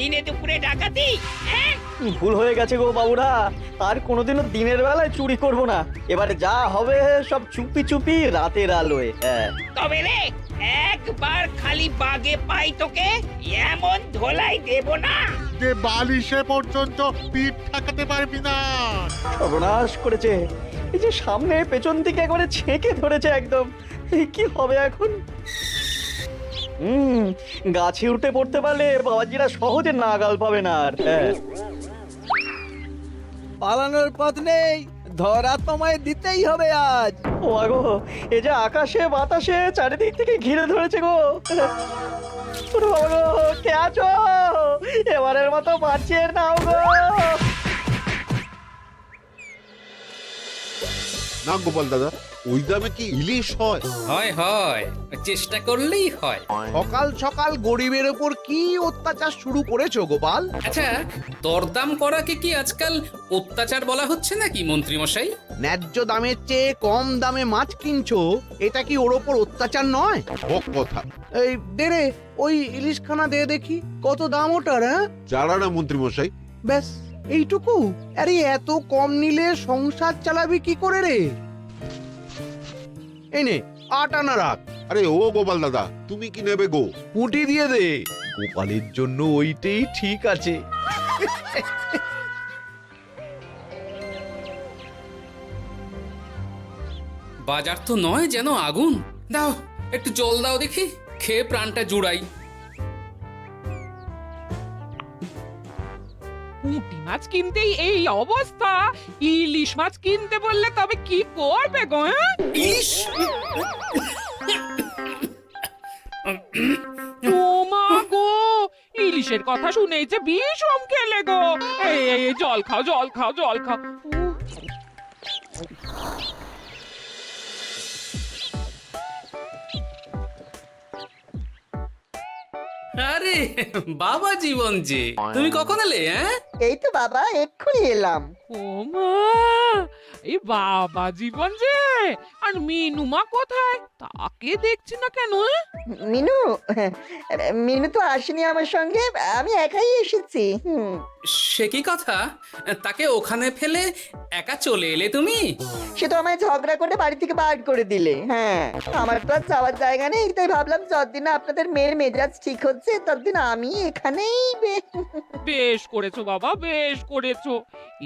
দিনে দুপুরে ডাকাতি? হ্যাঁ? ভুল হয়ে গেছে গো বাবুরা, আর কোনোদিনও দিনের বেলায় চুরি করব না। এবারে যা হবে সব চুপি চুপি রাতের আলোয়। হ্যাঁ তবে রে, একবার খালি বাগে পাই তোকে, এমন ধোলাই দেব না যে বালিশে পর্যন্ত পিঠ ঠেকাতে পারবি না। সর্বনাশ করেছে, এই যে সামনে পেছন থেকে একবারে ছেঁকে ধরেছে একদম। এই কি হবে এখন? গাছে উঠে পড়তে পারলে বাবাজিরা সহজে নাগাল পাবে না আর। হ্যাঁ পালানোর পথ নেই, ধরা তোমায় দিতেই হবে আজ। ও আগো, এই যে আকাশে বাতাসে চারিদিক থেকে ঘিরে ধরেছে গো। ওরে বাবা গো, কে আছো? এবারের মতো বাঁচিয়ে নাও গো। না গোপাল দাদা, ওই দামে কি ইলিশ হয়? হয় হয়, চেষ্টা করলেই হয়। সকাল সকাল গরিবের উপর কি অত্যাচার শুরু করেছো গোপাল? আচ্ছা, দরদাম করাকে কি আজকাল অত্যাচার বলা হচ্ছে নাকি মন্ত্রী মশাই? ন্যায্য দামের চেয়ে কম দামে মাছ কিনছো, এটা কি ওর ওপর অত্যাচার নয়? বক কথা। এই দে রে, ওই ইলিশখানা দে দেখি, কত দাম ওটার? হ্যাঁ, চারা না মন্ত্রী মশাই। ব্যাস এইটুকু? আরে এত কম নিলে সংসার চালাবি কি করে রে? এই নে, 8 আনা রাখ। আরে ও গোপাল দাদা, তুমি কি নেবে গো? পুঁটি দিয়ে দে, গোপালের জন্য ওইটাই ঠিক আছে। বাজার তো নয় যেন আগুন। দাও একটু জল দাও দেখি, খেয়ে প্রাণটা জুড়াই। পুঁটি মাছ কিনতেই এই অবস্থা, ইলিশ মাছ কিনতে বললে তবে কি করবে গো? হ্যাঁ? ইলিশ! ও মা গো, ইলিশের কথা শুনেই যে বিষম খেলে গো। এই জল খাও, জল খাও, জল খাও। আরে বাবা জীবন যে, তুমি কখন এলে? হ্যাঁ, এই তো বাবা এক্ষুনি এলাম। ও মা, এই বাবা জীবন যে, আর মিনুমা কোথায়? তাকে দেখছি না কেন? মিনু মিনু তো আসেনি আমার সঙ্গে, আমি একাই এসেছি। সে কি কথা? তাকে ওখানে ফেলে একা চলে এলে তুমি? সে তো আমায় ঝগড়া করে বাড়ি থেকে বার করে দিলে। হ্যাঁ, আমার তো আর যাওয়ার জায়গা নেই, তাই ভাবলাম যতদিন আপনাদের মেয়ের মেজাজ ঠিক হচ্ছে ততদিন আমি এখানেই বেশ করেছো বাবা, বেশ করেছো।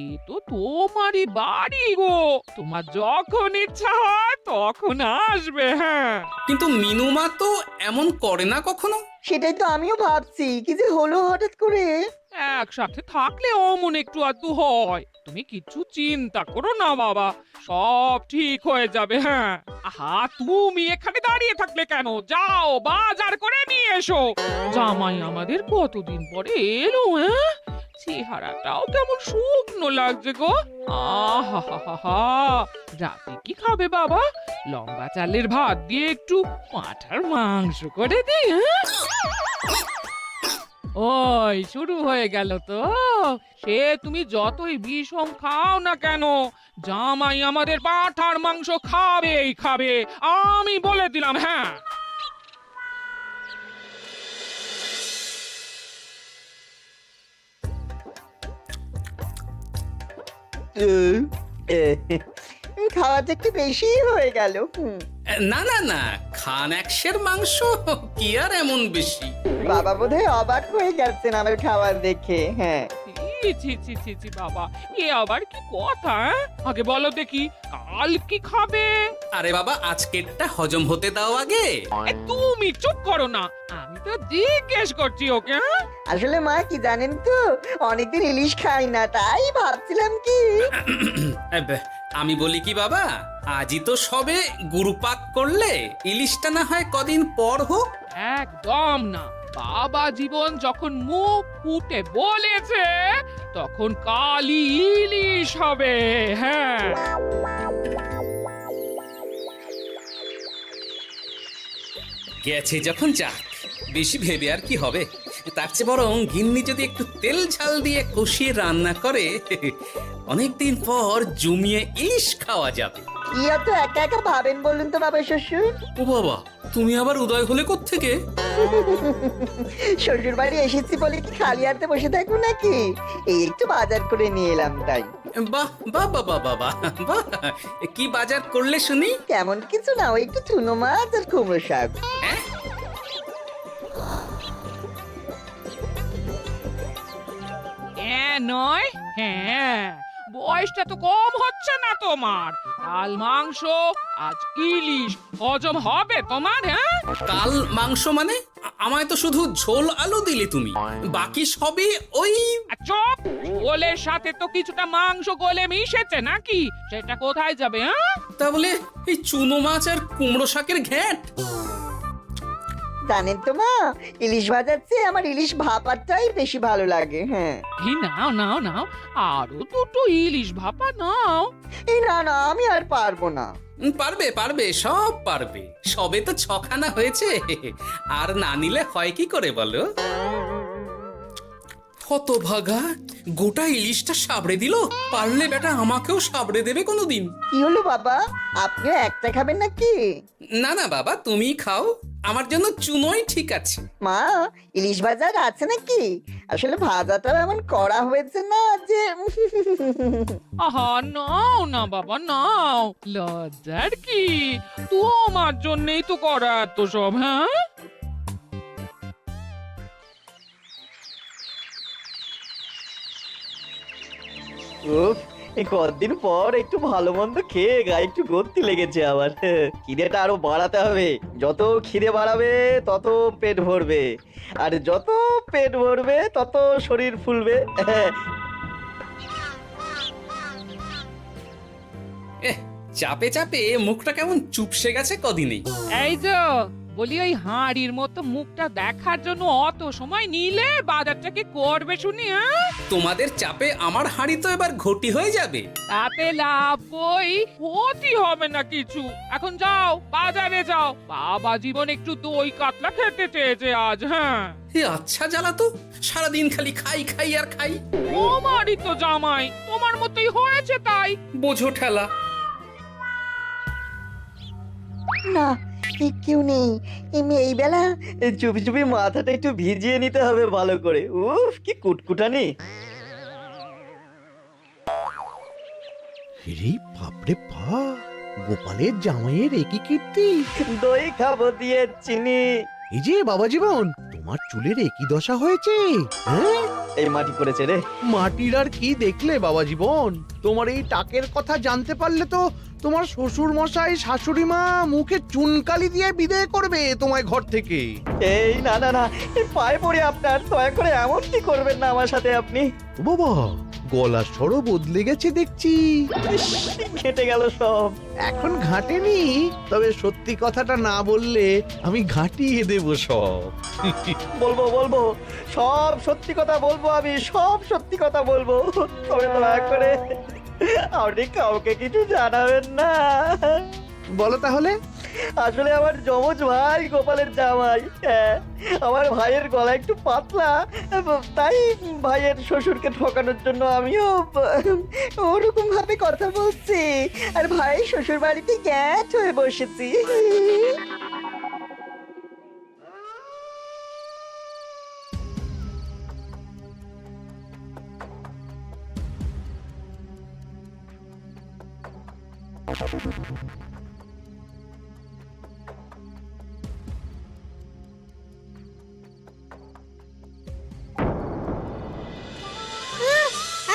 এ তো তোমারই বাড়ি গো, তোমার যখন ইচ্ছা হয় তখন আসবে। হ্যাঁ, কিন্তু মিনুমা তো এমন করে না কখনো। সেটাই তো আমিও ভাবছি, কি যে হলো হঠাৎ করে। একসাথে থাকলে অমন একটু আধটু হয়। তুমি কিছু চিন্তা করো না বাবা, সব ঠিক হয়ে যাবে। হ্যাঁ, আহা, তুমি এখানে দাঁড়িয়ে থাকলে কেন? যাও বাজার করে নিয়ে এসো। জামাই আমাদের কতদিন পরে এলো। হ্যাঁ, চেহারাটাও কেমন শুকনো লাগছে গো। আহা হা হা হা, রাতে কি খাবে বাবা? লম্বা চালের ভাত দিয়ে একটু পাঁঠার মাংস করে দিই। হ্যাঁ, ওই শুরু হয়ে গেল তো। সে তুমি যতই বিষম খাও না কেন, জামাই আমাদের পাঁঠার মাংস খাবেই খাবে, আমি বলে দিলাম। হ্যাঁ, খাওয়াতে একটু বেশি হয়ে গেল। না না না, খান একশের মাংস কি আর এমন বেশি? বাবা বোধহয় অবাক হয়ে গেছেন আমার খাবার দেখে। হ্যাঁ, ছি ছি ছি ছি ছি বাবা, এ আবার কি কথা? হ্যাঁ? আগে বলো দেখি, কাল কি খাবে? আরে বাবা, আজকেরটা হজম হতে দাও আগে। তুমি চুপ করো না, আমি তো জিজ্ঞেস করছি ওকে। হ্যাঁ, আসলে মা কি জানেন তো, অনেকদিন ইলিশ খাই না, তাই ভাবছিলাম কি। আমি বলি কি বাবা, আজই তো সবে গুরুপাক করলে, ইলিশটা না হয় কদিন পর হোক। একদম না, বাবা জীবন যখন মুখ ফুটে বলেছে তখন কালই ইলিশ হবে। হ্যাঁ, গেছে যখন যাক, বেশি ভেবে আর কি হবে। তার চেয়ে বরং গিন্নি যদি একটু তেল ঝাল দিয়ে কষিয়ে রান্না করে, অনেকদিন পর জমিয়ে ইলিশ খাওয়া যাবে। কি এত একা একা ভাবেন বলুন তো বাবা শ্বশুর? ও বাবা, তুমি আবার উদয় হলে কোত্থেকে? শ্বশুর বাড়ি এসেছি বলে কি খালি হাতে বসে থাকবো নাকি? এই একটু বাজার করে নিয়ে এলাম তাই। বাহ বাহ বাহ বাহ বাহ বাহ, বাহ। কি বাজার করলে শুনি? তেমন কিছু না, ওই একটু চুনো মাছ আর কুমড়ো শাক। হ্যাঁ? নয় হ্যাঁ, বয়সটা তো কম হচ্ছে না তোমার। কাল মাংস, আজ ইলিশ, হজম হবে তোমার? হ্যাঁ, কাল মাংস মানে? আমায় তো শুধু ঝোল আলু দিলে তুমি, বাকি সবই ওই। চপ, ওলের সাথে তো কিছুটা মাংস গলে মিশেছে নাকি? সেটা কোথায় যাবে? হ্যাঁ, তা বলে এই চুনো মাছ আর কুমড়ো শাকের ঘ্যাঁট? জানেন তো মা, ইলিশ ভাজার চেয়ে আমার ইলিশ ভাপাটাই বেশি ভালো লাগে। হ্যাঁ, এই নাও নাও নাও, আরো দুটো ইলিশ ভাপা নাও। এই না না, আমি আর পারবো না। পারবে পারবে, সব পারবে। সবে তো 6খানা হয়েছে, আর না নিলে হয় কি করে বলো? হতভাগা, গোটা ইলিশটা সাবড়ে দিল। পারলে বেটা আমাকেও সাবড়ে দেবে কোনোদিন। কি হলো বাবা, আপনিও একটা খাবেন নাকি? না না বাবা, তুমিই খাও, আমার জন্য চুনোই ঠিক আছে। মা, ইলিশ ভাজা আছে নাকি? আসলে ভাজাটা এমন করা হয়েছে না যে আহা, নাও না বাবা নাও, লজ্জার কি? তোমার জন্যই তো করা এত সব। হ্যাঁ, উফ, এই কতদিন পর একটু ভালো মন্দ খেয়ে গায়ে একটু গতি লেগেছে আবার। খিদেটা আরো বাড়াতে হবে। যত খিদে বাড়াবে তত পেট ভরবে, আর যত পেট ভরবে তত শরীর ফুলবে। চাপে চাপে মুখটা কেমন চুপসে গেছে কদিনেই। এই যে বলি, ওই হাঁড়ির মতো মুখটা দেখার জন্য অত সময় নিলে বাজারটা কি করবে শুনি? হ্যাঁ, তোমাদের চাপে আমার হাঁড়ি তো এবার ঘটি হয়ে যাবে। তাতে লাভ বই, ক্ষতি হবে না কিছু। এখন যাও, বাজারে যাও। বাবা জীবন একটু দই কাতলা খেতে চেয়েছে আজ। হ্যাঁ, এ আচ্ছা জ্বালা তো, সারাদিন খালি খাই খাই আর খাই। তোমারই তো জামাই, তোমার মতোই হয়েছে তাই। বোঝো ঠেলা। না, কেউ নেই। এই বেলা চুপি চুপি মাথাটা একটু ভিজিয়ে নিতে হবে ভালো করে। উফ, কি কুটকুটানি। রে বাপরে বাপ, গোপালের জামাইয়ের একই কীর্তি। দই খাবো দিয়ে চিনি। এই যে বাবা জীবন, তোমার চুলের একই দশা হয়েছে। হ্যাঁ, এই মাটি করেছে রে। মাটির আর কি দেখলে বাবা জীবন? তোমার এই টাকের কথা জানতে পারলে তো তোমার শ্বশুর মশাই শাশুড়ি মা মুখে চুনকালি দিয়ে বিদায় করবে তোমায় ঘর থেকে। এই না না না, এই পায়ে পড়ে আপনার, দয়া করে এমন কি করবেন না আমার সাথে আপনি। ও বাবা, গলার স্বরও বদলে গেছে দেখছি। ইস, ঘেটে গেল সব। এখন ঘাটেনি, তবে সত্যি কথাটা না বললে আমি ঘাটিয়ে দেব সব। বলবো বলবো, সব সত্যি কথা বলবো, আমি সব সত্যি কথা বলবো। তবে দয়া করে আপনি কাউকে কিছু জানাবেন না। বলো তাহলে। আসলে আমার যমজ ভাই গোপালের জামাই, হ্যাঁ, আমার ভাইয়ের গলা একটু পাতলা, তাই ভাইয়ের শ্বশুরকে ঠকানোর জন্য আমিও ওরকম ভাবে কথা বলছি, আর ভাই শ্বশুর বাড়িতে গ্যাট হয়ে বসেছি।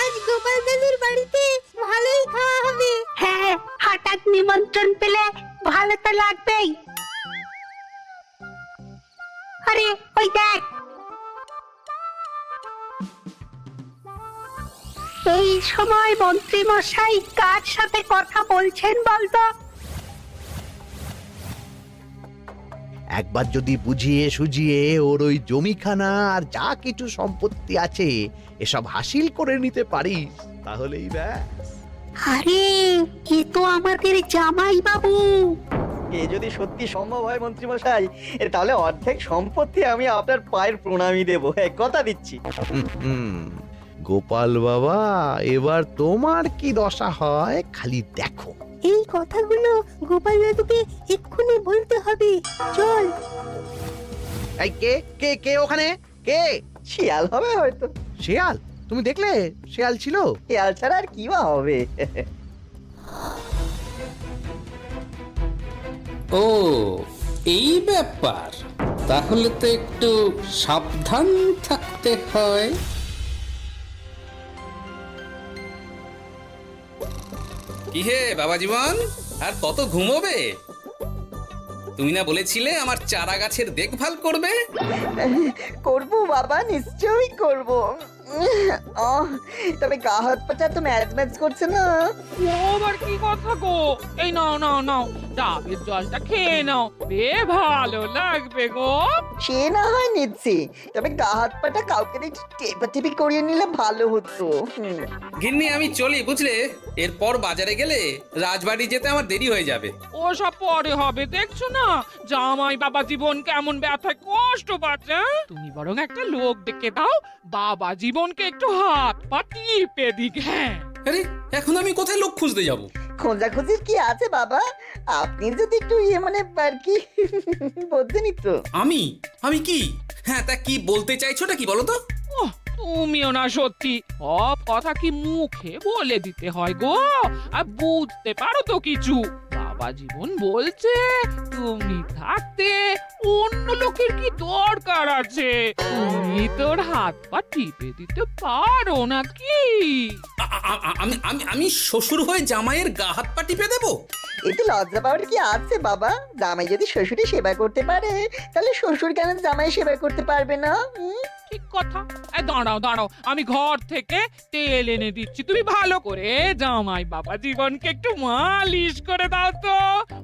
আজ গোপাল দাদুর বাড়িতে ভালোই খাওয়া হবে। হ্যাঁ, হঠাৎ নিমন্ত্রণ পেলে ভালো তো লাগবেই। আরে ওই দেখ, এই সময় মন্ত্রী মশাই কার সাথে কথা বলছেন বলতো? একবার যদি বুঝিয়ে সুঝিয়ে ওর ওই জমিখানা আর যা কিছু সম্পত্তি আছে এসব হাসিল করে নিতে পারিস, তাহলেই ব্যাস। আরে এ তো আমাদের জামাই বাবু। এ যদি সত্যি সম্ভব হয় মন্ত্রী মশাই, তাহলে অর্ধেক সম্পত্তি আমি আপনার পায়ের প্রণামী দেবো, কথা দিচ্ছি। গোপাল বাবা, এবার তোমার কি দশা হয় খালি দেখো। এই কথাগুলো গোপাল দাদুকে এক্ষুনি বলতে হবে। চল। এই কে কে কে ওখানে? কে? শিয়াল হবে হয়তো। শেয়াল? তুমি দেখলে শেয়াল ছিল? শিয়াল ছাড়া আর কি বা হবে? ও এই ব্যাপার, তাহলে তো একটু সাবধান থাকতে হয়। কি হে বাবা জীবন, আর কত ঘুমোবে? তুমি না বলেছিলে আমার চারা গাছের দেখভাল করবে? করবো বাবা, নিশ্চয়ই করবো। তবে গা হাত পাটা তো ম্যাচ ম্যাচ করছে না। ও আবার কি কথা গো? এই নাও নাও নাও, ডাবের জলটা খেয়ে নাও, বে ভালো লাগবে গো। সে না হয় নিচ্ছি, তবে গা হাত পাটা কাউকে একটু টেপাটেপি করিয়ে নিলে ভালো হতো। গিন্নি আমি চলি বুঝলে, এরপর বাজারে গেলে রাজবাড়ি যেতে আমার দেরি হয়ে যাবে। ও সব পরে হবে, দেখছো না জামাই বাবা জীবন কেমন ব্যথায় কষ্ট পাচ্ছে। তুমি বরং একটা লোক ডেকে দাও, বাবা জীবনকে একটু হাত পা টিপে দিক। হ্যাঁ, আরে এখন আমি কোথায় লোক খুঁজতে যাব? খোঁজাখুঁজির কি আছে বাবা? আপনি যদি একটু মানে আর কি বলতেনই তো। আমি আমি কি? হ্যাঁ তা কি বলতে চাইছোটা কি বলো তো? ওহ, তুমিও না সত্যি, সব কথা কি মুখে বলে দিতে হয় গো? আর বুঝতে পারো তো কিছু? বাবা জীবন বলছে তুমি থাকতে অন্য লোকের কি দরকার আছে? তুমি তোর হাত পা টিপে দিতে পারো নাকি? আমি আমি আমি শ্বশুর হয়ে জামাইয়ের গা হাত পা টিপে দেবো? এতে লজ্জা পাওয়ার কি আছে বাবা? জামাই যদি শ্বশুরের সেবা করতে পারে, তাহলে শ্বশুর কেন জামাই সেবা করতে পারবে না? ঠিক কথা। এই দাঁড়াও দাঁড়াও, আমি ঘর থেকে তেল এনে দিচ্ছি, তুমি ভালো করে জামাই বাবা জীবনকে একটু মালিশ করে দাও তো,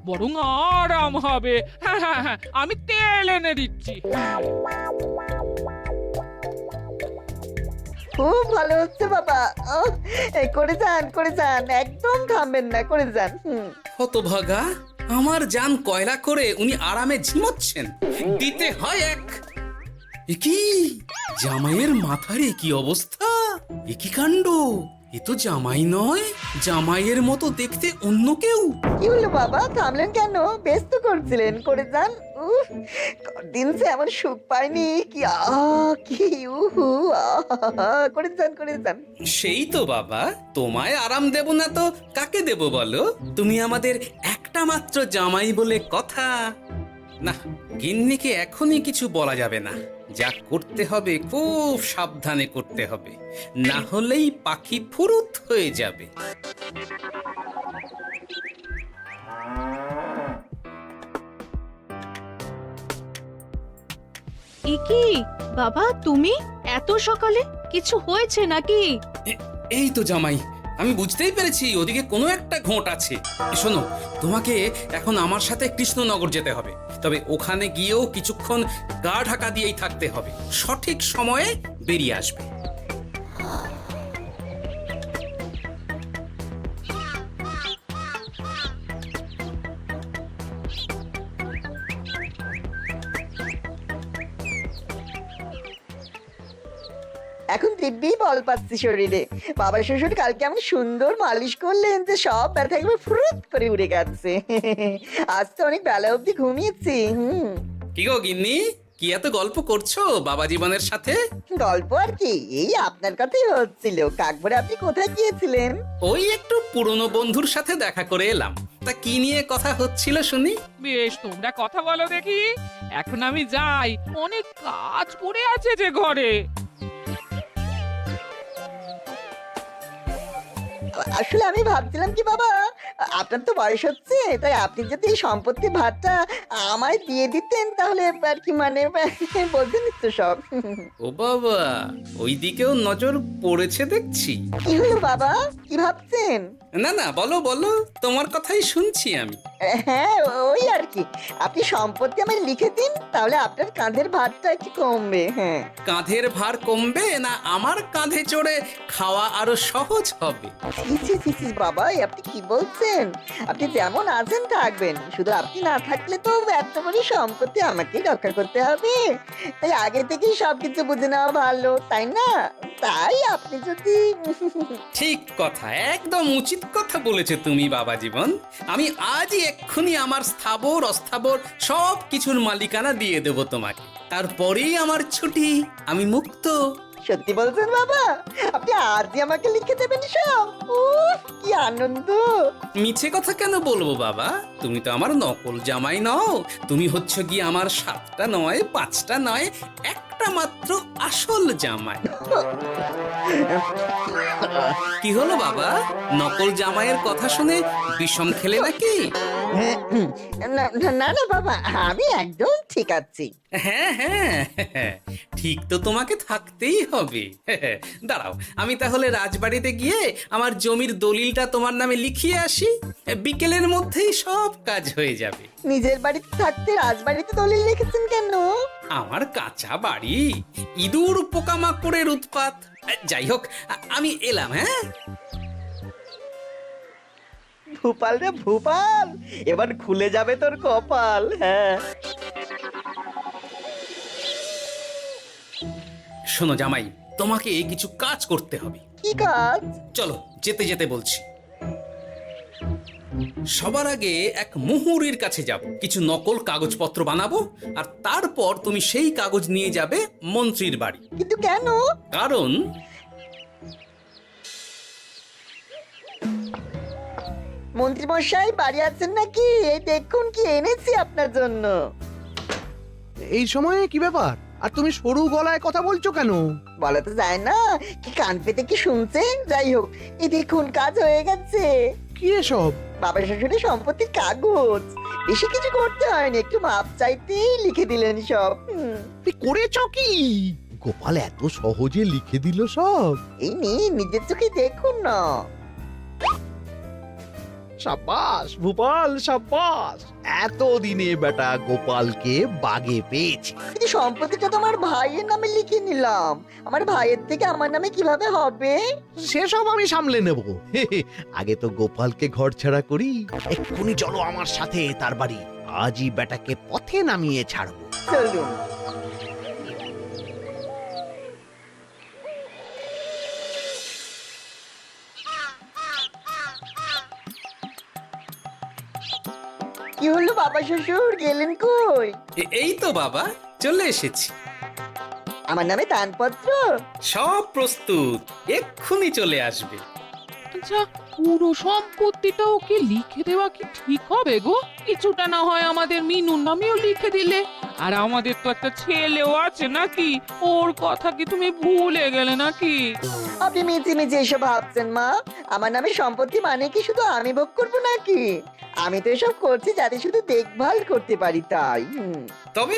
বরং আরাম হবে। হ্যাঁ হ্যাঁ হ্যাঁ, আমি তেল এনে দিচ্ছি। খুব ভালো হচ্ছে বাবা। এই করে যান, একদম থামবেন না, করে যান। হতভাগা, আমার জান কয়লা করে উনি আরামে ঝিমোচ্ছেন, দিতে হয় এক। এ কি জামাইয়ের মাথার কি অবস্থা? এ কি কাণ্ড! এ তো জামাই নয়, জামাইয়ের মতো দেখতে অন্য কেউ। কি হলো বাবা, থামলেন কেন? ব্যস্ত করছিলেন, করে যান। দিন সে এমন সুখ পাইনি। কি কি করে যান। সেই তো বাবা, তোমায় আরাম দেব না তো কাকে দেব বলো? তুমি আমাদের একটা মাত্র জামাই বলে কথা। না, গিন্নিকে এখনই কিছু বলা যাবে না। যা করতে হবে খুব সাবধানে করতে হবে, না হলেই পাখি ফুরুত হয়ে যাবে। কি বাবা, তুমি এত সকালে? কিছু হয়েছে নাকি? এই তো জামাই, আমি বুঝতেই পেরেছি ওদিকে কোনো একটা ঘোট আছে। শোনো, তোমাকে এখন আমার সাথে কৃষ্ণনগর যেতে হবে, তবে ওখানে গিয়েও কিছুক্ষণ গা ঢাকা দিয়েই থাকতে হবে, সঠিক সময়ে বেরিয়ে আসবে। এখন দিব্যি বল পাচ্ছি শরীরে। বাবা শ্বশুর কালকে এমন সুন্দর মালিশ করলেন যে সব ব্যথা একবার ফুরুত করে উড়ে গেছে। আজ তো অনেক বেলা অবধি ঘুমিয়েছি। কি গো গিন্নি, কি এত গল্প করছো বাবা জীবনের সাথে? গল্প আর কি, এই আপনার কথাই হচ্ছিল। কাকভরে আপনি কোথায় গিয়েছিলেন? ওই একটু পুরনো বন্ধুর সাথে দেখা করে এলাম। তা কি নিয়ে কথা হচ্ছিল শুনি? বেশ, তোমরা কথা বলো দেখি, এখন আমি যাই, অনেক কাজ পড়ে আছে যে ঘরে। আসলে আমি ভাবছিলাম কি বাবা, আপনার তো বয়স হচ্ছে, তাই আপনি যদি এই সম্পত্তির ভাগটা আমায় দিয়ে দিতেন তাহলে আর কি, মানে বলতেন তো সব। ও বাবা, ওই দিকেও নজর পড়েছে দেখছি। কি হলো বাবা, কি ভাবছেন? না না, বলো বলো, তোমার কথাই শুনছি আমি। হ্যাঁ, ওই আর কি, আপনি সম্পত্তি আমায় লিখে দিন, তাহলে আপনার কাঁধের ভারটা একটু কমবে। হ্যাঁ, কাঁধের ভার কমবে না আমার কাঁধে চড়ে খাওয়া আরো সহজ হবে? বাবা, আপনি কি বলছেন? আপনি যেমন আছেন থাকবেন, শুধু আপনি না থাকলে তো এত বড় সম্পত্তি আমাকেই রক্ষা করতে হবে। তাই আগে থেকেই সবকিছু বুঝে নেওয়া ভালো, তাই না? তাই আপনি যদি ঠিক কথা, একদম উচিত কথা বলেছো তুমি বাবা জীবন। আমি আজই এক্ষুনি আমার স্থাবর অস্থাবর সব কিছুর মালিকানা দিয়ে দেব তোমাকে, তারপরেই আমার ছুটি, আমি মুক্ত। সত্যি বলছেন বাবা? আপনি আজই আমাকে লিখে দেবেন সব? উফ, কি আনন্দ! মিছে কথা কেন বলবো বাবা? তুমি তো আমার নকল জামাই নও, তুমি হচ্ছ গিয়ে আমার 7টা নয় 5টা নয় একটা মাত্র আসল জামাই। কি হলো বাবা, নকল জামাইয়ের কথা শুনে বিষম খেলে নাকি? না না না বাবা, আমি একদম ঠিক আছি। হ্যাঁ হ্যাঁ হ্যাঁ, ঠিক তো তোমাকে থাকতেই হবে। দাঁড়াও, আমি তাহলে রাজবাড়িতে গিয়ে আমার জমির দলিলটা তোমার নামে লিখিয়ে আসি, বিকেলের মধ্যেই সব কাজ হয়ে যাবে। নিজের বাড়িতে থাকতে রাজবাড়িতে দলিল রেখেছেন কেন? আমার কাঁচা বাড়ি, ইঁদুর পোকামাকড়ের উৎপাত। যাই হোক, আমি এলাম। হ্যাঁ, ভূপাল রে ভূপাল, এবার খুলে যাবে তোর কপাল। হ্যাঁ, শোনো জামাই, তোমাকে কিছু কাজ করতে হবে। কি কাজ? চলো, যেতে যেতে বলছি। সবার আগে এক মুহুরির কাছে যাব, কিছু নকল কাগজপত্র বানাবো, আর তারপর তুমি সেই কাগজ নিয়ে যাবে মন্ত্রীর বাড়ি। কিন্তু কেন? কারণ মন্ত্রী মশাই বাড়ি আছেন নাকি? এই দেখুন কি এনেছি আপনার জন্য। এই সময়ে কি ব্যাপার? আর তুমি সরু গলায় কথা বলছো কেন? বলা তো যায় না, কি কান পেতে কি শুনছেন? যাই হোক, এই দেখুন কাজ হয়ে গেছে। কি এসব? বাবা শ্বশুরের সম্পত্তির কাগজ। বেশি কিছু করতে হয়নি, একটু মাপ চাইতেই লিখে দিলেন সব। তুই করেছো কি? গোপাল এত সহজে লিখে দিল সব? এই নিন, নিজের চোখে দেখুন না। সাব্বাস ভূপাল, সাব্বাস। এতদিনে বেটা গোপালকে বাগে পেয়েছি। কিন্তু সম্পত্তিটা তো আমার ভাইয়ের নামে লিখে নিলাম। আমার ভাইয়ের থেকে আমার নামে কিভাবে হবে? সেসব আমি সামলে নেব। আগে তো গোপালকে ঘর ছাড়া করি। এক্ষুনি চলো আমার সাথে তার বাড়ি। আজই বেটাকে পথে নামিয়ে ছাড়বো। চলুন। কি হলো বাবা শ্বশুর, গেলেন কই? এই তো বাবা, চলে এসেছি। আমার নামে দানপত্র? সব প্রস্তুত, এক্ষুনি চলে আসবে। আচ্ছা, পুরো সম্পত্তিটা ওকে লিখে দেওয়া কি ঠিক হবে গো? কিছুটা না হয় আমাদের মিনুর নামেও লিখে দিলে। আর আমাদের তো একটা ছেলেও আছে নাকি? ওর কথা কি তুমি ভুলে গেলে নাকি? আপনি মিছি মিছি এসব ভাবছেন মা? আমার নামে সম্পত্তি মানে কি শুধু আমি ভোগ করবো নাকি? আমি তো এসব করছি যাতে শুধু দেখভাল করতে পারি, তাই। তবে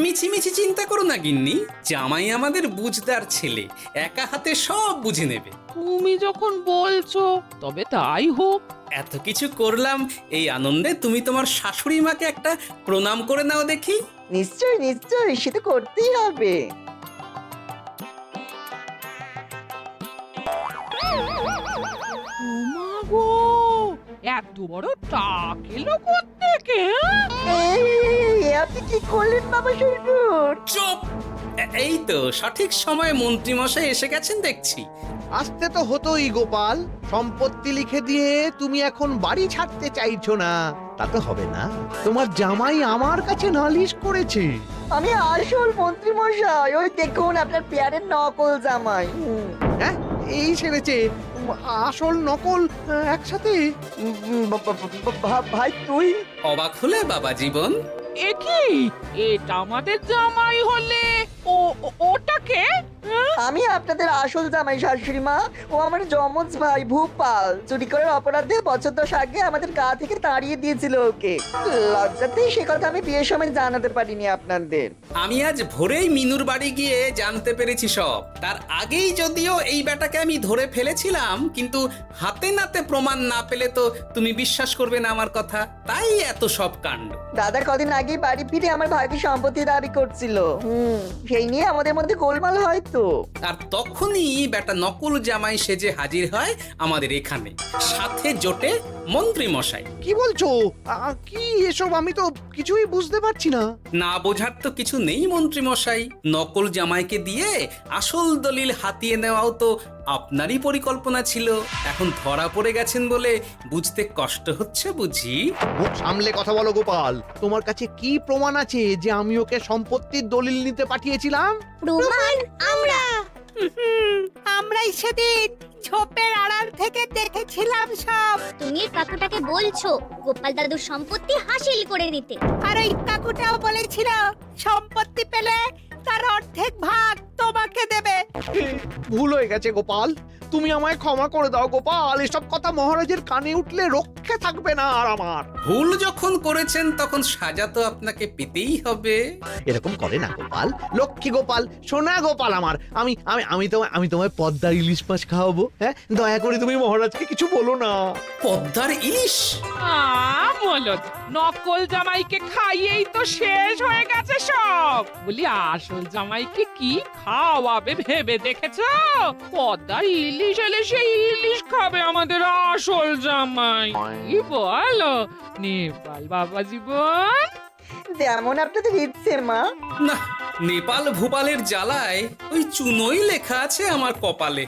মিছি মিছি চিন্তা করো না গিন্নি, জামাই আমাদের বুঝদার ছেলে, একা হাতে সব বুঝে নেবে। তুমি যখন বলছো তবে তাই হোক। এত কিছু করলাম, এই আনন্দে তুমি তোমার শাশুড়ি মাকে একটা প্রণাম করে নাও দেখি। নিশ্চয় নিশ্চয়, সে তো করতেই হবে। ওমা গো, এত বড় টাক এলো কোত্থেকে? এই, আপনি কি করলেন বাবা শ্বশুর? চুপ! এই তো সঠিক সময়ে মন্ত্রী মশাই এসে গেছেন দেখছি। আসতে তো হতোই গোপাল। সম্পত্তি লিখে দিয়ে তুমি এখন বাড়ি ছাড়তে চাইছো না, তা তো হবে না। তোমার জামাই আমার কাছে নালিশ করেছে। আমি আসল মন্ত্রী মশাই, ওই দেখুন আপনার পেয়ারের নকল জামাই। হ্যাঁ, এই সেরেছে। আসল নকল একসাথে? ভাই তুই? অবাক হলে বাবা জীবন? এ কি, এটা আমাদের জামাই হলে ওটাকে? আমি আপনাদের আসল জামাই শাশুড়ি মা। ও আমার যমজ ভাই ভূপাল। চুরি করার অপরাধে বছর 10 আগে আমাদের গা থেকে তাড়িয়ে দিয়েছিল ওকে। লজ্জাতেই সে কথা আমি বিয়ের সময় জানাতে পারিনি আপনাদের। আমি আজ ভোরেই মিনুর বাড়ি গিয়ে জানতে পেরেছি সব। তার আগেই যদিও এই বেটাকে আমি ধরে ফেলেছিলাম, কিন্তু হাতে নাতে প্রমাণ না পেলে তো তুমি বিশ্বাস করবে না আমার কথা, তাই এত সব কাণ্ড। দাদা কদিন আগে বাড়ি ফিরে আমার ভাইকে সম্পত্তি দাবি করছিল। সেই নিয়ে আমাদের মধ্যে গোলমাল হয় তো। আর তখনই বেটা নকল জামাই সেজে হাজির হয় আমাদের এখানে, সাথে জোটে মন্ত্রী মশাই। কি বলছো? কি এসব? আমি তো কিছুই বুঝতে পারছি না। না বোঝার তো কিছু নেই মন্ত্রী মশাই, নকল জামাইকে দিয়ে আসল দলিল হাতিয়ে নেওয়াও তো আপনারই পরিকল্পনা ছিল। এখন ধরা পড়ে গেছেন বলে বুঝতে কষ্ট হচ্ছে বুঝি? মুখ সামলে কথা বলো গোপাল, তোমার কাছে কি প্রমাণ আছে যে আমি ওকে সম্পত্তির দলিল নিতে পাঠিয়েছিলাম? প্রমাণ আমরাই সেদিন ঝোপের আড়াল থেকে দেখেছিলাম সব। তুমি কাকুটাকে বলছো গোপাল দাদুর সম্পত্তি হাসিল করে নিতে, আর ওই কাকুটাও বলেছিল সম্পত্তি পেলে তার অর্ধেক ভাগ তোমাকে দেবে। ভুল হয়ে গেছে গোপাল, তুমি আমায় ক্ষমা করে দাও গোপাল। এসব কথা মহারাজের কানে উঠলে রক্ষে থাকবে না আর আমার। ভুল যখন করেছেন তখন সাজা তো আপনাকে পেতেই হবে। এরকম করে না গোপাল, লক্ষ্মী গোপাল, সোনা গোপাল আমার। আমি আমি আমি তোমায় পদ্মার ইলিশ মাছ খাওয়াবো। হ্যাঁ, দয়া করে তুমি মহারাজকে কিছু বলো না। পদ্মার ইলিশ? বলো, নকল জামাইকে খাইয়েই তো শেষ হয়ে গেছে সব। বলি আসল জামাইকে কি খাওয়াবে ভেবে দেখেছো? পদ্মার ইলিশ এলে সেই ইলিশ খাবে আমাদের আসল জামাই। কি বলো নেপাল বাবা জীবন? যেমন আপনাদের ইচ্ছে মা। না, নেপাল ভূপালের জ্বালায় ওই চুনোই লেখা আছে আমার কপালে।